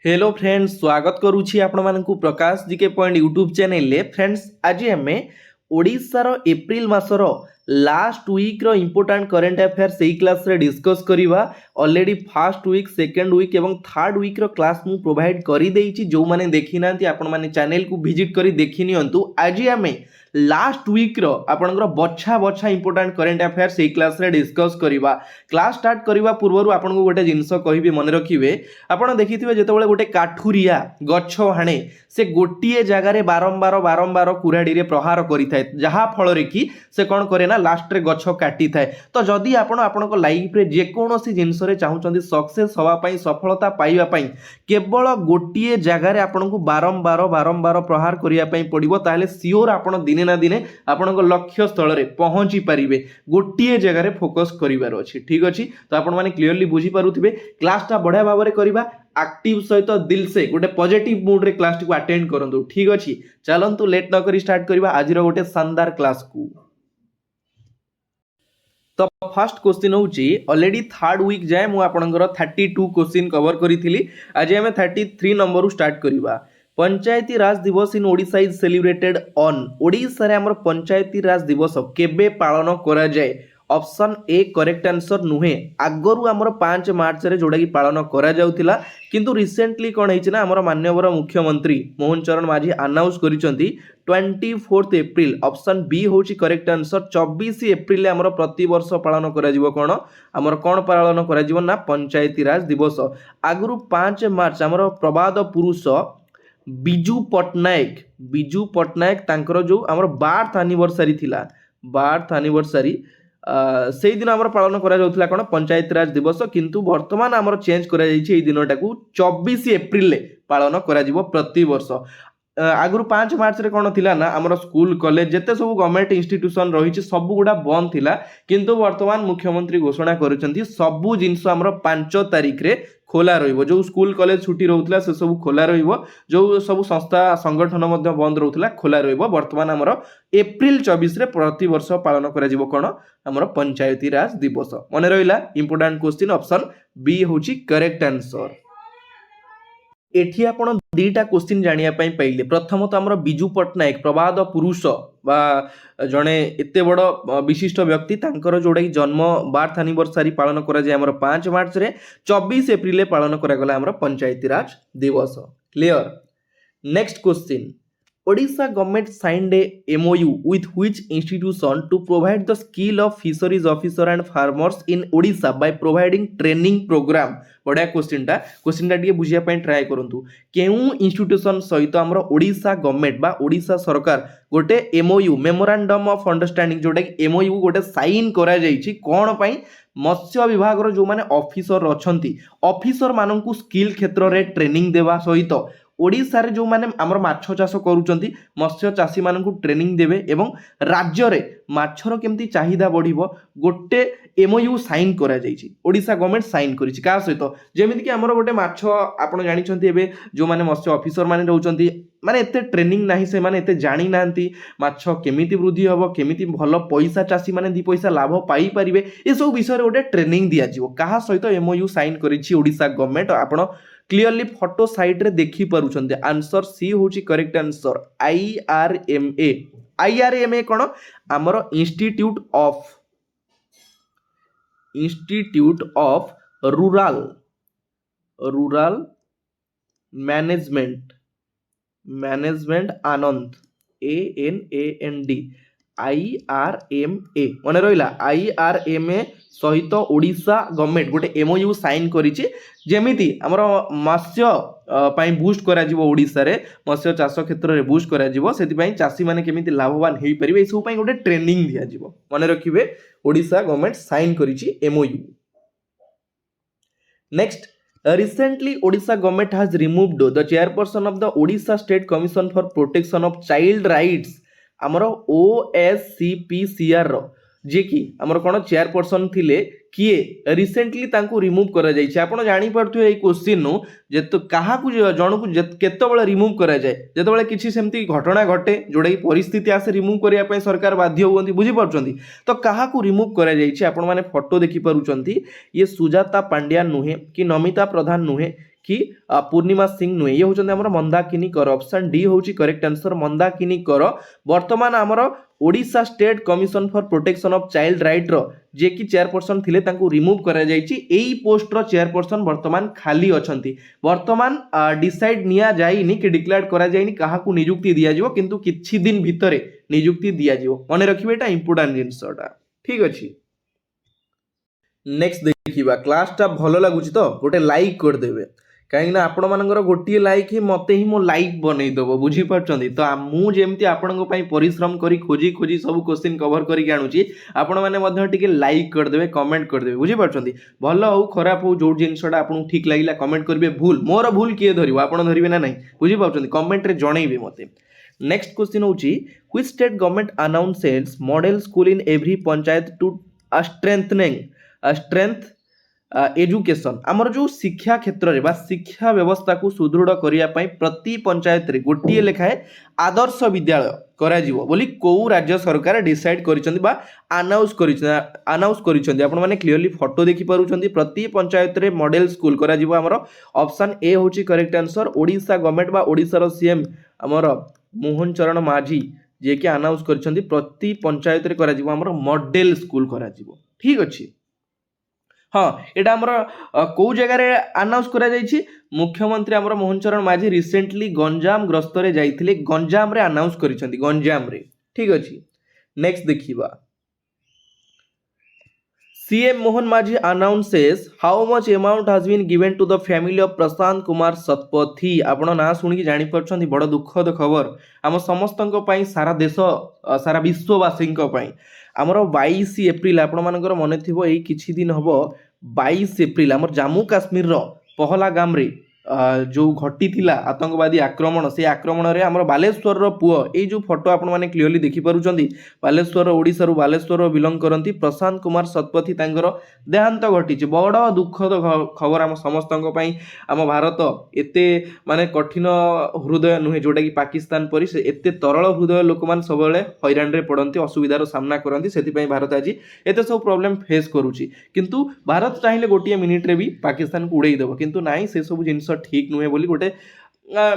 Hello friends, स्वागत करुछि आपण मानकु Prakash GK point YouTube channel ले। फ्रेंड्स, आज आम ओडिशार एप्रिल मासर लास्ट वीक रो इंपोर्टेंट करंट अफेयर सही क्लास रे डिस्कस करिवा। Already first week, second week एवं थर्ड वीक रो क्लास मु प्रोवाइड करि देइछि। जो माने देखि नांती आपण माने चैनल को विजिट करी देखि नियंतु। आज आम लास्ट वीक रो आपनकर बछा बछा इंपोर्टेंट करंट अफेयर सही क्लास रे डिस्कस करिवा। क्लास स्टार्ट करिवा पूर्वरु आपनको गोटे जिंस कहिबे मन रखिबे। आपण देखिथिबे जेतेबेले गोटे काठुरिया गछ हाणे से गोटिए जगार बारंबार बारंबार कुराड़ी रे प्रहार करिथाय, जहा फल रे कि से कोन करे ना लास्ट रे गछ काटी थाए। तो जदि आपण आपनको लाइफ रे जे कोनोसी जिंस रे चाहुचंदी सक्सेस हवा पई, सफलता पाइबा पई, केवल गोटिए जगार आपनको बारंबार बारंबार प्रहार करिया पई पड़िबो। ताहले सियोर आपण दिने ना दिने आपनको लक्ष्य स्थल रे पहुंची परिबे। गोटिए जगार फोकस करिवार अछि। ठीक अछि, तो आपण माने क्लियरली बुझी पारुथिबे। क्लास ता बढ़िया भाव रे करिबा, एक्टिव सहित दिल से गोटे पॉजिटिव मूड रे क्लास को अटेंड करंतु। ठीक अछि, चलंतु लेट न करी स्टार्ट करिबा आज रो गोटे शानदार क्लास को। तो फर्स्ट क्वेश्चन होची, ऑलरेडी थर्ड वीक जाए मु आपनकर 32 क्वेश्चन कवर करिथिली। आज हम 33 नंबर रु स्टार्ट करिबा। पंचायती राज दिवस in Odisha is celebrated on. Odisha रे हमर पंचायती राज दिवस केबे पालन करा जाए? ऑप्शन ए करेक्ट आंसर नुहे। आगरु हमर 5 मार्च रे जोडा की पालन करा जाउतिला, किंतु रिसेंटली कोन हेछि ना हमर माननीय मुख्यमंत्री मोहन चरण माझी अनाउंस करिसंती 24 एप्रिल। ऑप्शन बी होची करेक्ट आंसर। 24 एप्रिल हमर प्रति वर्ष पालन करा जिवो कोन? हमर कोन पालन करा जिवो ना पंचायती राज दिवस। आगरु 5 मार्च हमर प्रबाद पुरुष बिजू पट्टनायक तांकर जो हमर बर्थ एनिवर्सरी थिला, बर्थ एनिवर्सरी से दिन आमर पालन करा जाउथला कोन? पंचायती राज दिवस। किंतु वर्तमान आमर चेंज करा जाइछि एई दिनटाकू 24 एप्रिल ले पालन करा जिवो प्रति वर्ष। आगु 5 मार्च रे कोन थिला ना हमर स्कूल कॉलेज जेते सब गवर्नमेंट इंस्टीट्यूशन रही सब गुडा बंद थिला, किंतु वर्तमान मुख्यमंत्री घोषणा करिसंती सब जिंस हमर 5 तारिख रे खोला रहिबो। जो स्कूल कॉलेज छुट्टी रहउतला से सब खोला रहिबो, जो सब संस्था संगठन मध्ये बंद रहउतला खोला रहिबो। वर्तमान हमर एप्रिल 24 रे प्रति वर्ष पालन करा जिवो कोन? हमर पंचायती राज दिवस। मने रहिला इंपोर्टेंट क्वेश्चन, ऑप्शन बी होची करेक्ट आंसर। एठी आपण दीटा क्वेश्चन जानिया पई पाइले। प्रथम तो हमर बिजू पट्टनायक प्रबाद पुरुष बा जणे एते बड़ विशिष्ट व्यक्ति, तांकर जोडा की जन्म बर्थ एनिवर्सरी पालन करा जाय हमर 5 मार्च रे। 24 एप्रिल ले पालन करा गला हमर पंचायती राज दिवस। Clear? Next question, Odisha government signed a MOU with which institution to provide the skill of fisheries officer and farmers in Odisha by providing training program? बड़ा क्वेश्चन टा टिके बुझिया पई ट्राई करंतु। केउ इंस्टीट्यूशन सहित हमर ओडिशा गवर्नमेंट बा ओडिशा सरकार गोटे MOU मेमोरेंडम ऑफ अंडरस्टैंडिंग जोटा कि MOU गोटे साइन करा जाइछि कोन पई? मत्स्य विभाग रो जो माने ऑफिसर अछंती, ऑफिसर माननकु स्किल क्षेत्र रे ट्रेनिंग देवा सहित ओडिशा रे जो माने हमर माछ चाष करूचंती मत्स्य चाषी माननकु ट्रेनिंग देबे एवं राज्य रे माछर केमती चाहिदा बढ़िबो गोटे MOU साइन करा जाइछि। ओडिशा गवर्नमेंट साइन करिछि का सहित? जेमिति कि हमर गोटे माछ आपण जानिछंती एबे जो माने मत्स्य ऑफिसर माने रहउचंती माने एते ट्रेनिंग नाही, से माने एते जानि नांती माछ केमिति वृद्धि हबो, केमिति भलो पैसा चाषी माने दी पैसा लाभ पाई परिबे, ए सब विषय रे गोटे ट्रेनिंग दिया जिवो। काहा सहित MOU साइन करिछि ओडिशा गवर्नमेंट? आपण क्लियरली फोटो साइड रे देखि पारुछन्ते। आंसर सी होची करेक्ट आंसर, IRMA। IRMA कोन? हमर institute of rural management Anand, ANAND, IRMA। मने रहिला IRMA सहित ओडिशा गवर्नमेंट गोटे MOU साइन करिछि, जेमिति हमर मत्स्य पई बूस्ट करा जिवो। ओडिशा रे मत्स्य चाष क्षेत्र रे बूस्ट करा जिवो, सेति पई चाषी माने केमिति लाभवान हेई परिबे, ए सब पई गोटे ट्रेनिंग दिया जिवो। मने रखिबे ओडिशा गवर्नमेंट साइन करिछि MOU। Next, recently Odisha government has removed the chairperson of the Odisha State Commission for Protection of Child Rights, हमर OSCPCR जे कि हमर कोन चेयरपर्सन थिले किए रिसेंटली तांको रिमूव करा जाय छै। आपण जानि पड़थु ए क्वेश्चन नु जे तो काहा को जण को केते बेले रिमूव करा जाय, जेते बेले किछि सेमती घटना घटे जोडा की परिस्थिति आसे रिमूव करिया पय सरकार बाध्य होंती, बुझी पड़छंती। तो काहा को रिमूव करा जाय छै? आपण माने फोटो देखि परुचंती। ये सुजाता पांड्या नुहे कि नमिता प्रधान नुहे कि पूर्णिमा सिंह नुहे ये होचंदी हमर मंदाकिनी कर ऑप्शन डी होची करेक्ट आंसर मंदाकिनी कर वर्तमान हमर Odisha state commission for protection of child right रो जे कि चेयरपर्सन थिले तांको रिमूव करा जायछि एई पोस्ट रो चेयरपर्सन वर्तमान खाली अछंती वर्तमान डिसाइड निया जाइनि कि डिक्लेयर करा जाइनि काहाकू नियुक्ति दिया जिवो किंतु किछि दिन भितरे नियुक्ति दिया जिवो मने रखिबे एटा इंपोर्टेंट जिंसटा ठीक अछि नेक्स्ट देखिबा क्लासटा भलो लागुछि तो गोटे लाइक कर देबे कहीं आपण मानकर गोटे लाइक ही मते ही मो लाइक बनई दबो बुझी पारछंती तो मु जेमती आपनको पई परिश्रम करी खोजी खोजी सब क्वेश्चन कवर करी आनुची आपण माने मध्ये टिके लाइक कर देबे कमेंट कर देबे बुझी पारछंती भलो हो खराब हो जो जिंसटा आपन ठीक लागिला कमेंट करबे भूल मोर भूल किए धरिबो आपण धरिबे ना नहीं बुझी पारछंती कमेंट रे जणैबे मते नेक्स्ट क्वेश्चन होची which state government announces model school in every panchayat to strength education आमर जो शिक्षा क्षेत्र में शिक्षा व्यवस्था को सुदृढ़ करने प्रति पंचायत रे गोटे लेखाए आदर्श विद्यालय करा जीवो बोली को राज्य सरकार डिसाइड करिसेंती बा अनाउंस करिसेंती आपण माने क्लियरली फोटो देखि पारुचंती प्रति पंचायत रे मॉडल स्कूल करा जीवो हमर ऑप्शन ए होची करेक्ट आंसर ओडिशा गवर्नमेंट बा ओडिशा रो सीएम हमर मोहन चरण माझी जे कि अनाउंस करिसेंती प्रति पंचायत रे करा जीवो हमर मॉडल स्कूल करा जीवो ठीक अछि हाँ एटा हमर को जगह रे अनाउंस करा जायछि मुख्यमंत्री हमर मोहन चरण माझी रिसेंटली गंजाम ग्रस्त रे जाइथिले गंजाम रे अनाउंस करिसेंती गंजाम रे ठीक अछि नेक्स्ट देखिबा CM Mohan Majhi announces how much amount has been given to the family of Prashant Kumar Satpathy आपण ना सुनी जानि परछंती बड़ दुखद खबर हम समस्तक पई सारा देश सारा विश्ववासी पई आमर 22 एप्रिल आपण मानकर मन थिबो एई किछि दिन हबो 22 एप्रिल आमर जम्मू काश्मीर रो पहलगाम रे जो घटी थिला आतंकवादी आक्रमण से आक्रमण रे हमर बालेश्वर रो पुओ ए जो फोटो आपण माने क्लियरली देखि पारुचंदी बालेश्वर ओडिसा रो बालेश्वर रो बिलोंग करंती प्रशांत कुमार सतपथी तांगर देहांत घटी बड़ दुखद खबर हम समस्तक पई हम भारत एते माने कठिन हृदय नुहे जोटा कि पाकिस्तान परि से एते तरल हृदय लोक मान सबले हैरान रे पड़ंती असुविधार सामना करंती सेति पई भारत आज एते सब प्रॉब्लम फेस करूची किंतु भारत चाहिले गोटिए मिनिट रे भी पाकिस्तान को उड़ेई देबो किंतु नाही से सब जिंस ठीक नुहे बोली गोटे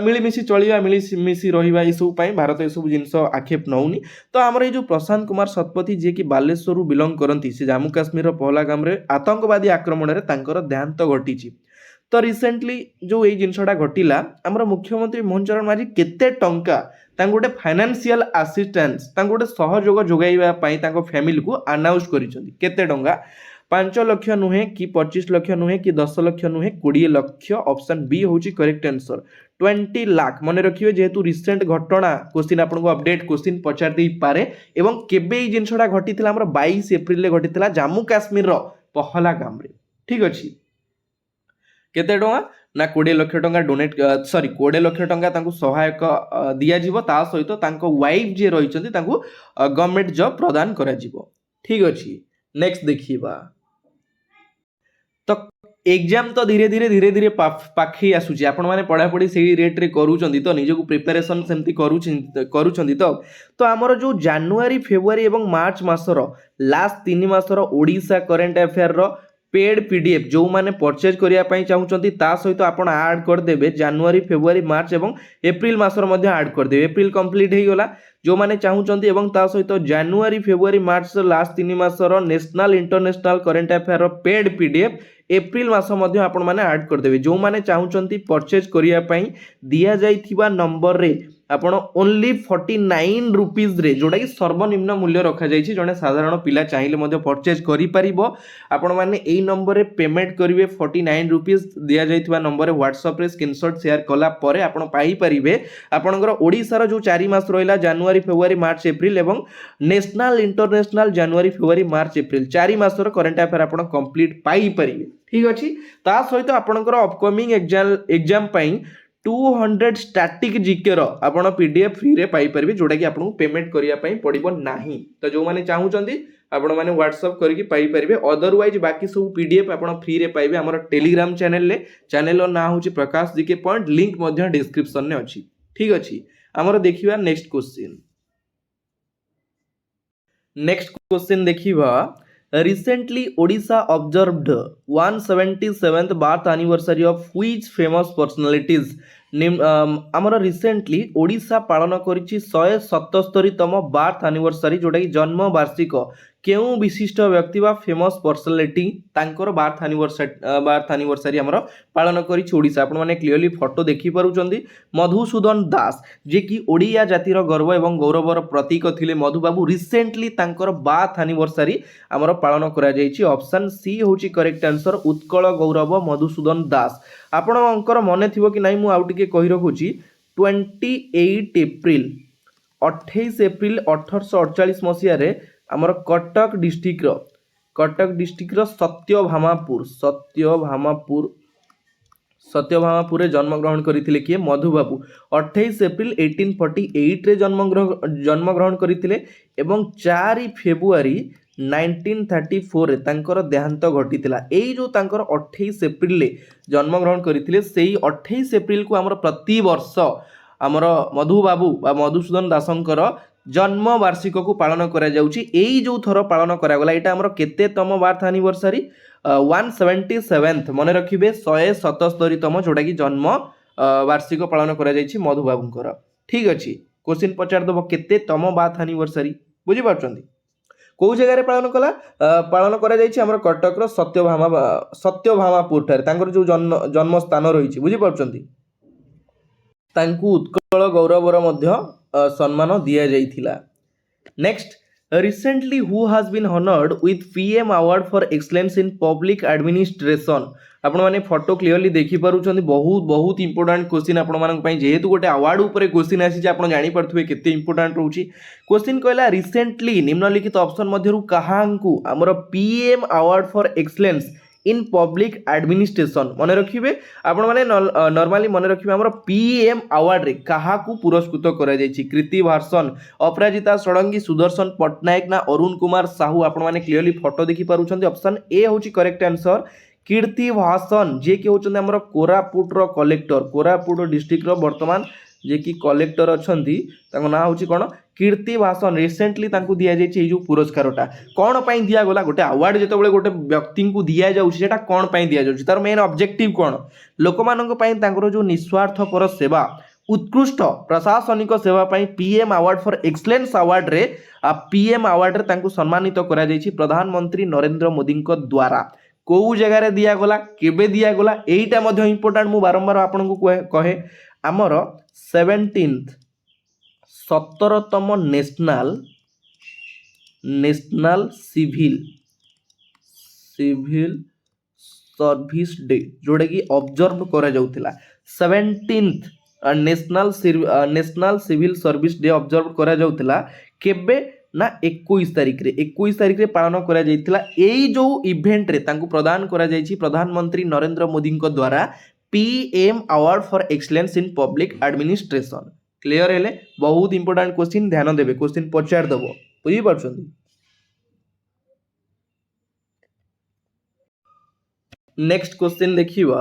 मिलीमिशी चलिया मिलीमिशी रहिबा ए सब पई भारत ए सब जिंस आक्षेप नउनी तो हमर ए जो प्रशांत कुमार सतपथी जे कि बालेश्वर रु बिलोंग करंती से जम्मू काश्मीर रो पहलगाम रे आतंकवादी आक्रमण रे तांकर देहांत घटिची तो रिसेंटली जो ए जिंसटा घटिला हमर मुख्यमंत्री मोहन चरण माझी केते टंका तांको गोटे फाइनेंशियल असिस्टेंस तांको गोटे सहयोग जोगाइबा पई तांको फैमिली को अनाउंस करिसंती केते टंका 5 लाख नुहे कि 25 लाख नुहे कि 10 लाख नुहे 20 लाख ऑप्शन बी होची करेक्ट आंसर 20 लाख मन रखिए जेहेतु रिसेंट घटना क्वेश्चन आपको अपडेट क्वेश्चन पचार दे पारे एवं केबे ई जिनसटा घटितला हमर 22 एप्रिल रे घटितला जम्मू काश्मीर रो पहलगाम रे ठीक अछि केते टंका ना 20 लाख टंका डोनेट 20 लाख टंका तांको सहायक दिया जिवो ता सहित तांको वाइफ जे रहिचंती तांको गवर्नमेंट जॉब प्रदान करा जिवो ठीक अछि नेक्स्ट देखिबा तो एग्जाम तो धीरे धीरे पाखी आसुची आपण माने पढ़ा पढ़ी सेही रेट रे करूचंदी तो निजको प्रिपरेशन सेमती करूचंदी तो हमर जो जनवरी फेब्रुआरी एवं मार्च मासर लास्ट 3 मासर ओडिशा करंट अफेयर रो पेड पीडीएफ जो माने परचेज करिया पई चाहुचंती ता सहित आपण ऐड कर देबे जनवरी फेब्रुआरी मार्च एवं एप्रिल मासर मध्ये ऐड कर देबे एप्रिल कंप्लीट हे गला जो माने चाहुचंती एवं ता सहित जनवरी फेब्रुआरी मार्च लास्ट 3 मासर नेशनल इंटरनेशनल करंट अफेयर रो पेड पीडीएफ एप्रिल मास मध्ये आपण माने ऐड कर देबे जो माने चाहुचंती परचेज करिया पई दिया जाइथिबा नंबर रे आपण ओनली 49 रुपीस रे जोटा कि सर्वनिम्न मूल्य रखा जाइछि जने साधारण पिला चाहिए मध्ये परचेज करि परिबो आपण माने एई नंबर रे पेमेंट करिवे 49 रुपीस दिया जाइथिबा नंबर रे व्हाट्सएप रे स्क्रीनशॉट शेयर कला परे आपण पाई परिबे आपणकर ओडिसा रो जो 4 मास रहिला जनवरी फेब्रुआरी मार्च एप्रिल एवं नेशनल इंटरनेशनल जनवरी फेब्रुआरी मार्च एप्रिल 4 मास रो करंट अफेयर आपण कंप्लीट पाई परिबे ठीक अछि ता सहित आपणकर अपकमिंग एग्जाम पई 200 स्टैटिक जीके रो आपण पीडीएफ फ्री रे पाई परिबे जोटा कि आपन पेमेंट करिया पई पड़िबो नाही तो जो माने चाहुचंदी आपण माने व्हाट्सएप करके पाई परिबे अदरवाइज बाकी सब पीडीएफ आपण फ्री रे पाइबे हमर टेलीग्राम चैनल ना होची प्रकाश जीके पॉइंट लिंक मध्ये डिस्क्रिप्शन ने अछि ठीक अछि हमर देखिबा नेक्स्ट क्वेश्चन देखिबा Recently, Odisha observed 177th birth anniversary of which famous personalities? ଆମର ରିସେଣ୍ଟଲି ଓଡ଼ିଶା ପାଳନ କରିଛି 177ତମ ବାର୍ଥ ଆନିଭର୍ସାରୀ ଯେଉଁଟାକି ଜନ୍ମ ବାର୍ଷିକ କେଉଁ ବିଶିଷ୍ଟ ବ୍ୟକ୍ତି ବା ଫେମସ୍ ପର୍ସନାଲିଟି ତାଙ୍କର ବାର୍ଥ ଆନିଭର୍ସାରୀ ଆମର ପାଳନ କରିଛି ଓଡ଼ିଶା। ଆପଣମାନେ କ୍ଲିୟରଲି ଫଟୋ ଦେଖିପାରୁଛନ୍ତି। ମଧୁସୂଦନ ଦାସ ଯିଏକି ଓଡ଼ିଆ ଜାତିର ଗର୍ବ ଏବଂ ଗୌରବର ପ୍ରତୀକ ଥିଲେ ମଧୁବାବୁ, ରିସେଣ୍ଟଲି ତାଙ୍କର ବାର୍ଥ ଆନିଭର୍ସାରୀ ଆମର ପାଳନ କରାଯାଇଛି। ଅପସନ୍ ସି ହେଉଛି କରେକ୍ଟ ଆନ୍ସର, ଉତ୍କଳ ଗୌରବ ମଧୁସୂଦନ ଦାସ। ଆପଣଙ୍କର ମନେ ଥିବ କି ନାହିଁ ମୁଁ ଆଉ ଟିକେ କହି ରଖୁଛି। 28 ଏପ୍ରିଲ 1848 ମସିହାରେ ଆମର କଟକ ଡିଷ୍ଟ୍ରିକ୍ଟର ସତ୍ୟଭାମାପୁରରେ ଜନ୍ମଗ୍ରହଣ କରିଥିଲେ କିଏ? ମଧୁବାବୁ। 28 ଏପ୍ରିଲ 1848ରେ ଜନ୍ମଗ୍ରହଣ କରିଥିଲେ ଏବଂ 4 ଫେବୃଆରୀ 1934ରେ ତାଙ୍କର ଦେହାନ୍ତ ଘଟିଥିଲା। ଏଇ ଯେଉଁ ତାଙ୍କର 28 ଏପ୍ରିଲରେ ଜନ୍ମଗ୍ରହଣ କରିଥିଲେ ସେଇ 28 ଏପ୍ରିଲକୁ ଆମର ପ୍ରତିବର୍ଷ ଆମର ମଧୁବାବୁ ବା ମଧୁସୂଦନ ଦାସଙ୍କର ଜନ୍ମ ବାର୍ଷିକକୁ ପାଳନ କରାଯାଉଛି। ଏଇ ଯେଉଁ ଥର ପାଳନ କରାଗଲା ଏଇଟା ଆମର କେତେତମ ବାର୍ଥ ଆନିଭର୍ସାରୀ? 177th, ମନେ ରଖିବେ 177ତମ ଯେଉଁଟାକି ଜନ୍ମ ବାର୍ଷିକ ପାଳନ କରାଯାଇଛି ମଧୁବାବୁଙ୍କର। ଠିକ୍ ଅଛି, କ୍ୱେଶ୍ଚିନ୍ ପଚାରିଦେବ କେତେତମ ବାର୍ଥ ଆନିଭର୍ସାରୀ, ବୁଝିପାରୁଛନ୍ତି? କେଉଁ ଜାଗାରେ ପାଳନ କରାଯାଇଛି? ଆମର କଟକର ସତ୍ୟଭାମାପୁର ଠାରେ ତାଙ୍କର ଯେଉଁ ଜନ୍ମ ସ୍ଥାନ ରହିଛି, ବୁଝିପାରୁଛନ୍ତି? ତାଙ୍କୁ ଉତ୍କଳ ଗୌରବର ମଧ୍ୟ ସମ୍ମାନ ଦିଆଯାଇଥିଲା। Next, recently who has been honoured with PM award for excellence in public administration? ଆପଣମାନେ ଫଟୋ କ୍ଲିୟରଲି ଦେଖିପାରୁଛନ୍ତି। ବହୁତ ଇମ୍ପୋର୍ଟାଣ୍ଟ କ୍ୱେଶ୍ଚିନ୍ ଆପଣମାନଙ୍କ ପାଇଁ, ଯେହେତୁ ଗୋଟେ ଆୱାର୍ଡ ଉପରେ କ୍ୱେଶ୍ଚିନ୍ ଆସିଛି ଆପଣ ଜାଣିପାରୁଥିବେ କେତେ ଇମ୍ପୋର୍ଟାଣ୍ଟ ରହୁଛି। କ୍ୱେଶ୍ଚିନ୍ କହିଲା ରିସେଣ୍ଟଲି ନିମ୍ନଲିଖିତ ଅପସନ୍ ମଧ୍ୟରୁ କାହାଙ୍କୁ ଆମର PM award for excellence in public administration, ମନେ ରଖିବେ ଆପଣମାନେ ନର୍ମାଲି ମନେ ରଖିବେ ଆମର PM ଆୱାର୍ଡରେ କାହାକୁ ପୁରସ୍କୃତ କରାଯାଇଛି? କୀର୍ତ୍ତି ଭାର୍ସନ, ଅପରାଜିତା ଷଡ଼ଙ୍ଗୀ, ସୁଦର୍ଶନ ପଟ୍ଟନାୟକ ନା ଅରୁଣ କୁମାର ସାହୁ? ଆପଣମାନେ କ୍ଲିୟରଲି ଫଟୋ ଦେଖିପାରୁଛନ୍ତି। ଅପସନ୍ ଏ ହେଉଛି କରେକ୍ଟ ଆନ୍ସର, କୀର୍ତ୍ତି ଭାର୍ସନ, ଯିଏକି ହେଉଛନ୍ତି ଆମର କୋରାପୁଟର କଲେକ୍ଟର, କୋରାପୁଟ ଡିଷ୍ଟ୍ରିକ୍ଟର ବର୍ତ୍ତମାନ ଯିଏକି କଲେକ୍ଟର ଅଛନ୍ତି ତାଙ୍କ ନାଁ ହେଉଛି କ'ଣ? କୀର୍ତ୍ତି ଭାର୍ସନ। ରିସେଣ୍ଟଲି ତାଙ୍କୁ ଦିଆଯାଇଛି ଏଇ ଯେଉଁ ପୁରସ୍କାରଟା। କ'ଣ ପାଇଁ ଦିଆଗଲା? ଗୋଟେ ଆୱାର୍ଡ ଯେତେବେଳେ ଗୋଟେ ବ୍ୟକ୍ତିଙ୍କୁ ଦିଆଯାଉଛି ସେଟା କ'ଣ ପାଇଁ ଦିଆଯାଉଛି? ତାର ମେନ୍ ଅବଜେକ୍ଟିଭ୍ କ'ଣ? ଲୋକମାନଙ୍କ ପାଇଁ ତାଙ୍କର ଯେଉଁ ନିସ୍ୱାର୍ଥପର ସେବା, ଉତ୍କୃଷ୍ଟ ପ୍ରଶାସନିକ ସେବା ପାଇଁ PM ଆୱାର୍ଡ ଫର୍ ଏକ୍ସଲେନ୍ସ ଆୱାର୍ଡରେ ତାଙ୍କୁ ସମ୍ମାନିତ କରାଯାଇଛି ପ୍ରଧାନମନ୍ତ୍ରୀ ନରେନ୍ଦ୍ର ମୋଦିଙ୍କ ଦ୍ୱାରା। କେଉଁ ଜାଗାରେ ଦିଆଗଲା, କେବେ ଦିଆଗଲା, ଏଇଟା ମଧ୍ୟ ଇମ୍ପୋର୍ଟାଣ୍ଟ। ମୁଁ ବାରମ୍ବାର ଆପଣଙ୍କୁ କହେ ଆମର 17ତମ ନ୍ୟାସନାଲ ସିଭିଲ ସର୍ଭିସ ଡେ ଯେଉଁଟାକି ଅବଜର୍ଭ କରାଯାଉଥିଲା। 17th national civil service day observe କରାଯାଉଥିଲା କେବେ ନା 21 ତାରିଖରେ ପାଳନ କରାଯାଇଥିଲା। ଏଇ ଯେଉଁ ଇଭେଣ୍ଟରେ ତାଙ୍କୁ ପ୍ରଦାନ କରାଯାଇଛି ପ୍ରଧାନମନ୍ତ୍ରୀ ନରେନ୍ଦ୍ର ମୋଦିଙ୍କ ଦ୍ୱାରା PM award for excellence in public administration. Clear ହେଲେ? ବହୁତ ଇମ୍ପୋର୍ଟାଣ୍ଟ କ୍ୱେଶ୍ଚିନ୍, ଧ୍ୟାନ ଦେବେ। କ୍ୱେଶ୍ଚିନ୍ ପଚାରିଦେବ, ବୁଝିପାରୁଛନ୍ତି? ନେକ୍ସଟ କ୍ୱେଶ୍ଚିନ୍ ଦେଖିବା,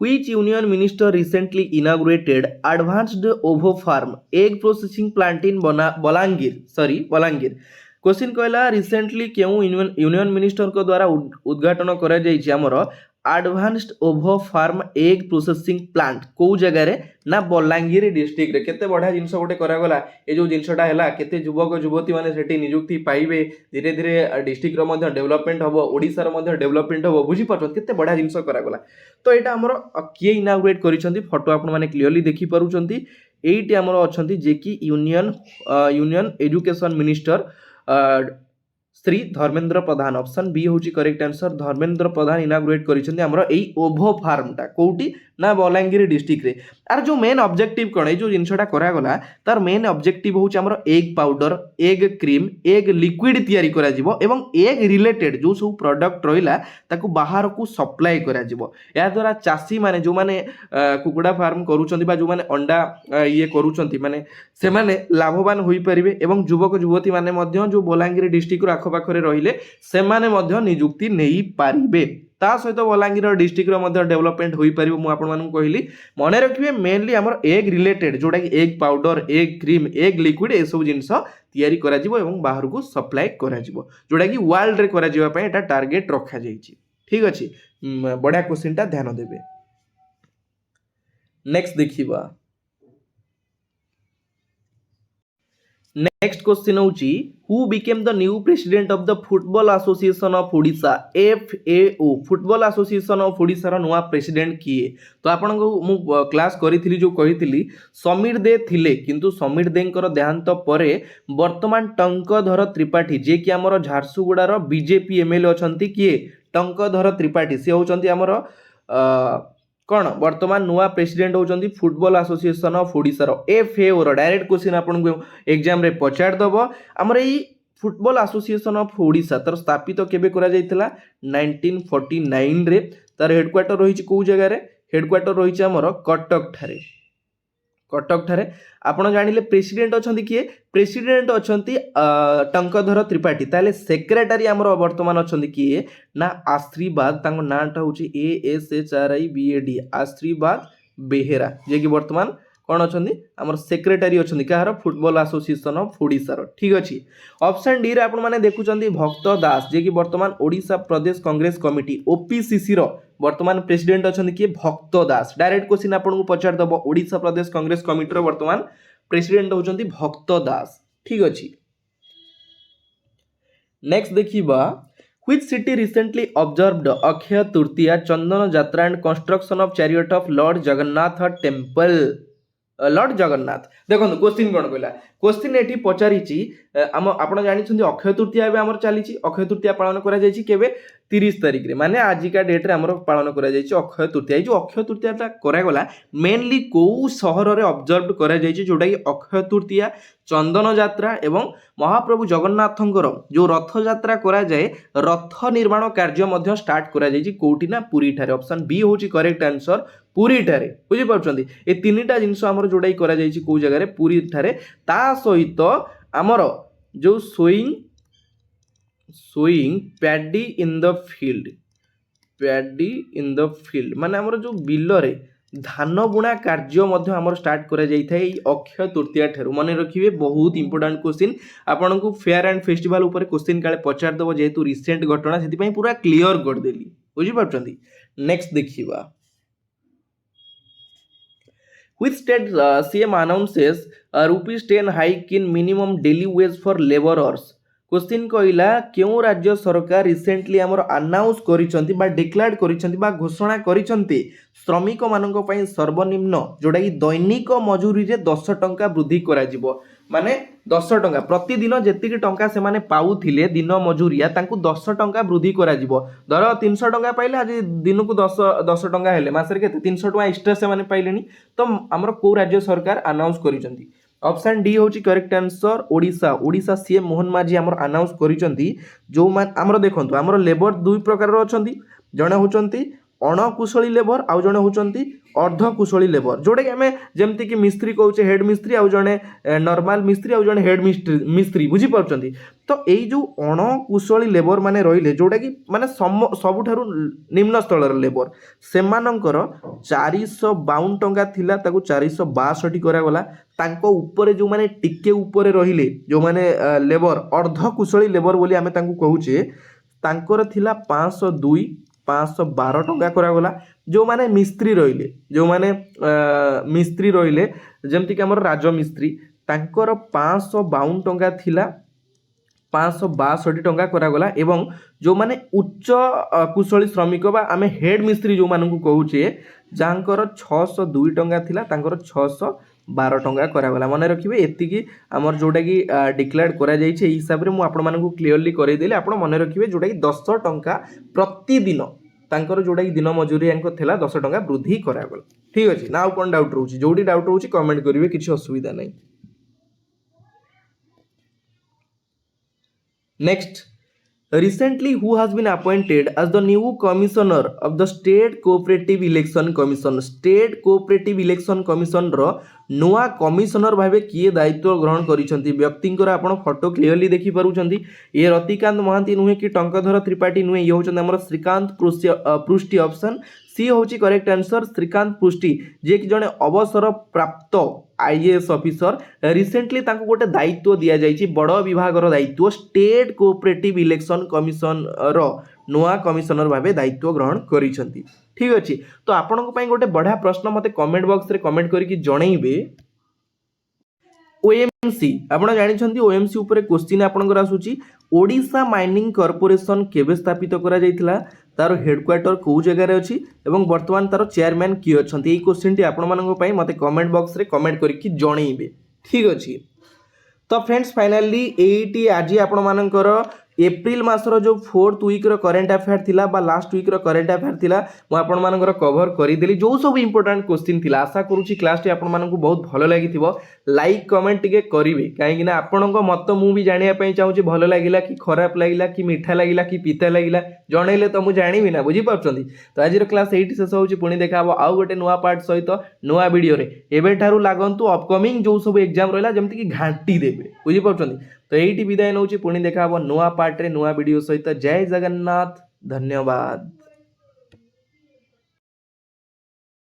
which union minister recently inaugurated advanced ovo farm egg processing plant in Balangir? Question कहला रिसेंटली केउ यूनियन मिनिस्टर को द्वारा उद्घाटन करा जायछि हमर एडवांस्ड ओभो फार्म एग प्रोसेसिंग प्लांट को जगह रे ना बलांगीर डिस्ट्रिक्ट रे। केते बढ़िया जिनस गोटे करा गला। ए जो जिनसटा हैला केते युवक युवती माने सेठी नियुक्ति पाइबे, धीरे धीरे डिस्ट्रिक्ट रो मध्ये डेवलपमेंट हबो, ओडिसा रो मध्ये डेवलपमेंट हबो। बुझी पाछो केते बढ़िया जिनस करा गला। तो एटा हमर किए इनागुरेट करिसंती, फोटो आपण माने क्लियरली देखि पारुचंती। एइटी हमर अछंती जे कि union education minister Shri Dharmendra Pradhan. Option B होची correct answer, Dharmendra Pradhan inaugurate करिसंती हमर एई ओभो फार्म टा कोउटी ना बलांगीर डिस्ट्रिक्ट रे। आर जो मेन ऑब्जेक्टिव कोन, ए जो जिनसटा करा गला तार मेन ऑब्जेक्टिव होची हमर egg powder, egg cream, egg liquid तयारी करा जिवो एवं एग रिलेटेड जो सब प्रोडक्ट रहिला ताकू बाहर को सप्लाई करा जिवो। या द्वारा चासी माने जो माने कुकुडा फार्म करूचंती बा जो माने अंडा ये करूचंती माने से माने लाभवान होई परिबे एवं युवक युवती माने मध्य जो बलांगीर डिस्ट्रिक्ट रो आखो पाखरे रहिले से माने मध्य नियुक्ति नेई पारिबे। ता सहित बलांगीर डिस्ट्रिक्ट डेवलपमेंट हो पार मुझे कहली मन रखिए मेनली आम एग रिलेटेड जोटा कि egg powder egg cream egg liquid ये सब जिनस तैयारी करा जिवो एवं बाहर को सप्लाई करा जिवो जोटा कि वर्ल्ड रे करा जिवा पय एटा टार्गेट रखा जाइछि। ठीक अछि बढ़िया क्वेश्चन टा ध्यान देबे। नेक्स्ट देखिबा नेक्स्ट क्वेश्चन होची who became the new president of the football association of Odisha FAO football association of Odisha रो नुआ प्रेसिडेंट किए तो आपन को मु क्लास करिथिली जो कहिथिली समीर दे थिले किंतु समीर देंकर देहांत परे वर्तमान टंकधर त्रिपाठी जे कि हमर झारसुगुडा रो बीजेपी एमएलए अछंती किए टंकधर त्रिपाठी से होचंती हमर कौन वर्तमान नुआ प्रेसिडेंट होचंती फुटबॉल एसोसिएशन ऑफ ओडिशा रो FAO रो डायरेक्ट क्वेश्चन आपन को एग्जाम रे पचार दबो हमर एई फुटबॉल एसोसिएशन ऑफ ओडिशा तर स्थापित केबे करा जायतिला 1949 रे तार हेडक्वार्टर रहिछि को जगह रे हेडक्वार्टर रहिछि हमर कटक ठारे आपण जानिले प्रेसिडेंट अछंती किए प्रेसिडेंट अछंती टंकधर त्रिपाठी ताले सेक्रेटरी हमर वर्तमान अछंती किए ना आश्रीवाद तांको नाटा होची ASHRIBAD आश्रीवाद बेहेरा जे कि वर्तमान कौन अछंती हमर सेक्रेटरी अछंती कहार फुटबॉल एसोसिएशन ऑफ ओडिशा रो। ठीक अछि ऑप्शन डी रे आपण माने देखुचंती भक्त दास जे कि वर्तमान ओडिशा प्रदेश कांग्रेस कमिटी OPCC रो वर्तमान प्रेसिडेंट अछंती कि भक्त दास डायरेक्ट क्वेश्चन आपन को पचार दबो ओडिशा प्रदेश कांग्रेस कमिटी रो वर्तमान प्रेसिडेंट होचंती भक्त दास। ठीक अछि नेक्स्ट देखिबा Which city recently observed Akshaya Tritiya चंदन यात्रा and construction of chariot of Lord Jagannath temple Lord Jagannath देखो क्वेश्चन कौन कहला क्वेश्चन एठी पचारिछि आपण जानिछन्ती अक्षय तृतीया एबे हमर चलीछि अक्षय तृतीया पालन करा जायछि केबे 30 तारिख रे माने आजिका डेट रे हमर पालन करा जायछि अक्षय तृतीया जो अक्षय तृतीया ता करा गला मेनली को शहर रे ऑब्जर्व करा जायछि जोटा कि अक्षय तृतीया चंदन यात्रा एवं महाप्रभु जगन्नाथंकर जो रथ यात्रा करा जाए रथ निर्माण कार्य मध्य स्टार्ट करा जायछि कोठी ना पुरी ठारे ऑप्शन बी होची करेक्ट आंसर पुरी ठारे बुझी पाउछन्ती ए तीनटा जिंस हमर जोडाई करा जायछि को जगह रे पुरी ठारे ता सहित हमर जो sowing paddy in the field माने हमर जो बिल रे धान बुणा कार्य मध्य हमर स्टार्ट करा जाई थाए अक्षय तृतीया ठारू मन रखिबे बहुत इंपोर्टेंट क्वेश्चन आपन को फेयर एंड फेस्टिवल ऊपर क्वेश्चन काले पचार दबो जेहेतु रिसेंट घटना सेति पई पूरा क्लियर कर देली बुझी पाउछन्ती। नेक्स्ट देखिबा Which state CM announces ₹10 hike in minimum daily wage for laborers question कहला क्यों राज्य सरकार रिसेंटली हमर अनाउंस करिसंती बा डिक्लेयर करिसंती बा घोषणा करिसंती श्रमिक मानक पई सर्वनिम्न जोडा कि दैनिक मजूरी रे 10 टंका वृद्धि करा जिवो माने 10 टंका प्रतिदिन जेतिक टंका से माने पाउथिले दिन मजूरिया तांकु 10 टंका वृद्धि करा जिवो धर 300 टंका पाइले आज दिन को 10 टंका हेले मासरे केते 300 टंका एक्स्ट्रा से माने पाइलेनी तो हमर को राज्य सरकार अनाउंस करिसंती ऑप्शन डी होची correct answer Odisha Odisha CM Mohan माझी हमर अनाउंस करिसंती जो मान हमर देखंतु हमर लेबर दुई प्रकार रो अछंती जणे होचंती अणकुशली लेबर आउ जणे होचंती अर्धकुशली लेबर जोडे कि हमें जेमति कि मिस्त्री कहउचे हेड मिस्त्री आउ जणे नॉर्मल मिस्त्री आउ जणे हेड मिस्त्री बुझी पाउचंती तो एई जो अणकुशली लेबर माने रहिले जोडा कि माने सबुठारु निम्न स्तर लेबर सेमानंकर 452 टंका थिला ताकू 462 करा गला तांको ऊपर जो माने टिके ऊपर रहिले जो माने लेबर अर्धकुशली लेबर बोली हमें तांको कहउचे तांकर थिला 502 512 टंका करागला जो माने मिस्त्री रहिले जेमति कि हमर राजमिस्त्री तांकर 552 टंका थिला 562 टंका करागला एवं जो माने उच्च कुशली श्रमिक बा आमे हेड मिस्त्री जो मानकु कहउचे जांकर 602 टंका थिला तांकर 612 टंका करागला मन रखिबे एतिकी हमर जोटा कि डिक्लेयर करा जायछि एई हिसाब रे मु आपण मानकु क्लियरली करै देले आपण मन रखिबे जोटा कि 10 टंका प्रतिदिन तांकर जोटा कि दिन मजूरी अंक थिला 10 टंका वृद्धि करागला। ठीक अछि ना कोन डाउट रहउछि जोडी डाउट रहउछि कमेंट करिवे किछि असुविधा नै। Next Recently, who has been appointed as the new commissioner of the State Cooperative Election Commission? State Cooperative Election Commission ର ନୂଆ କମିଶନର ଭାବେ କିଏ ଦାୟିତ୍ୱ ଗ୍ରହଣ କରିଛନ୍ତି? ବ୍ୟକ୍ତିଙ୍କର ଆପଣ ଫଟୋ କ୍ଲିୟରଲି ଦେଖିପାରୁଛନ୍ତି। ଇଏ ରତିକାନ୍ତ ମହାନ୍ତି ନୁହେଁ କି ଟଙ୍କଧର ତ୍ରିପାଠୀ ନୁହେଁ, ଇଏ ହେଉଛନ୍ତି ଆମର ଶ୍ରୀକାନ୍ତ ପୃଷ୍ଟି ଅପସନ୍ ସି ହେଉଛି କରେକ୍ଟ ଆନ୍ସର। ଶ୍ରୀକାନ୍ତ ପୃଷ୍ଟି ଯିଏକି ଜଣେ ଅବସର ପ୍ରାପ୍ତ आईएएस ऑफिसर रिसेंटली तांको गोटे दायित्व दिया जाइछि बड़ विभागर दायित्व स्टेट कोऑपरेटिव इलेक्शन कमिशन रो नुआ कमिशनर भाबे दायित्व ग्रहण करिसंती। ठीक अछि, तो आपनको पई गोटे बढ़िया प्रश्न मते कमेंट बॉक्स रे कमेंट करिकि जणैबे। ओएमसी आपण जानिछंती ओएमसी ऊपर क्वेश्चन आपनकर आसुची ओडिशा माइनिंग कॉर्पोरेशन केबे स्थापित करा जायतिला, तार हेडक्वार्टर को जगह अच्छी एवं वर्तमान तार चेयरमैन किए अच्छा ये क्वेश्चन टी आपण मानी मत कमेंट बॉक्स रे कमेंट करके जनइबे। ठीक अच्छे, तो फ्रेंड्स फाइनाली एटी आज आपण मानकर एप्रिल मासर जो 4th वीक रो करंट अफेयर थिला बा लास्ट वीक रो करंट अफेयर थिला मु आपण मानकर कवर करि देली जो सब इंपोर्टेंट क्वेश्चन थिला। आशा करूची क्लास टी आपण मानकु बहुत भलो लागिथिबो। लाइक कमेंट टिके करिवे काहेकि ना आपणको मत मु भी जानिया पई चाहूची भलो लागिला कि खराब लागिला कि मीठा लागिला कि पीता लागिला जणैले तो मु जानिबी ना, बुझी पारछंती। तो आज रो क्लास एठी शेष होची, पुणी देखाबो आउ गोटे नुवा पार्ट सहित नुवा वीडियो रे। एबे ठारू लागंतु अपकमिंग जो सब एग्जाम रहला जेमति कि घांटी देबे, बुझी पारछंती। तो एठी विदाय नउची, पुणी देखाबो नुवा पार्ट रे नुवा वीडियो सहित। जय जगन्नाथ, धन्यवाद।